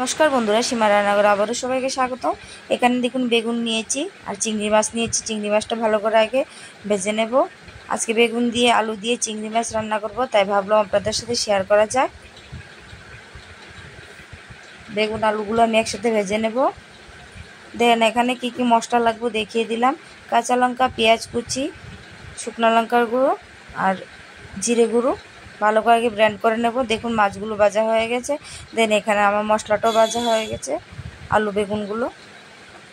নমস্কার বন্ধুরা, সীমা রান্নাঘরে আবারও সবাইকে স্বাগত। এখানে দেখুন বেগুন নিয়েছি আর চিংড়ি মাছ নিয়েছি। চিংড়ি মাছটা ভালো করে আগে ভেজে নেব। আজকে বেগুন দিয়ে আলু দিয়ে চিংড়ি মাছ রান্না করব, তাই ভাবলাম আপনাদের সাথে শেয়ার করা যাক। বেগুন আলুগুলো আমি একসাথে ভেজে নেব। দেখেন এখানে কি কি মশলা লাগবে দেখিয়ে দিলাম। কাঁচা লঙ্কা, পেঁয়াজ কুচি, শুকনো লঙ্কার গুঁড়ো আর জিরে গুঁড়ো ভালো করে আগে ব্লেন্ড করে নেব। দেখুন মাছগুলো ভাজা হয়ে গেছে। দেন এখানে আমার মশলাটাও ভাজা হয়ে গেছে, আলু বেগুনগুলো।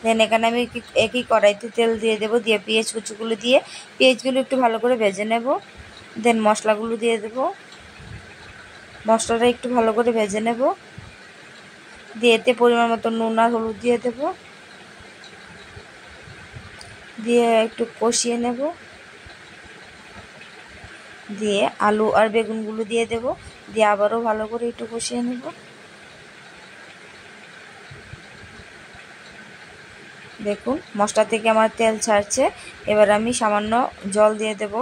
দেন এখানে আমি একই কড়াইতে তেল দিয়ে দেবো, দিয়ে পেঁয়াজ কুচিগুলো দিয়ে পেঁয়াজগুলো একটু ভালো করে ভেজে নেব। দেন মশলাগুলো দিয়ে দেব, মশলাটা একটু ভালো করে ভেজে নেব। দিয়ে এতে পরিমাণ মতো নুন আর হলুদ দিয়ে দেব, দিয়ে একটু কষিয়ে নেব। দিয়ে আলু আর বেগুনগুলো দিয়ে দেব, দিয়ে আবারও ভালো করে একটু কষিয়ে নেব। দেখুন মশলা থেকে আমার তেল ছাড়ছে। এবার আমি সামান্য জল দিয়ে দেব।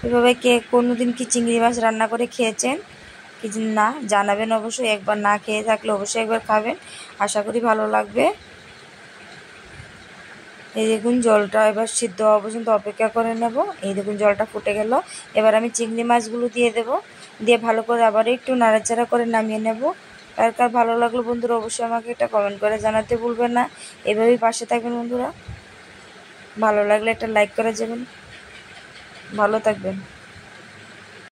এভাবে কে কোনোদিন কি চিংড়ি মাছ রান্না করে খেয়েছেন কি না জানাবেন অবশ্যই। একবার না খেয়ে থাকলে অবশ্যই একবার খাবেন, আশা করি ভালো লাগবে। এই দেখুন জলটা এবার সিদ্ধ হওয়া পর্যন্ত অপেক্ষা করে নেব। এই দেখুন জলটা ফুটে গেল। এবার আমি চিংড়ি মাছগুলো দিয়ে দেব, দিয়ে ভালো করে আবার একটু নাড়াচাড়া করে নামিয়ে নেব। কার কার ভালো লাগলো বন্ধুরা অবশ্যই আমাকে এটা কমেন্ট করে জানাতে ভুলবেন না। এভাবেই পাশে থাকবেন বন্ধুরা, ভালো লাগলে একটা লাইক করে যাবেন। ভালো থাকবেন।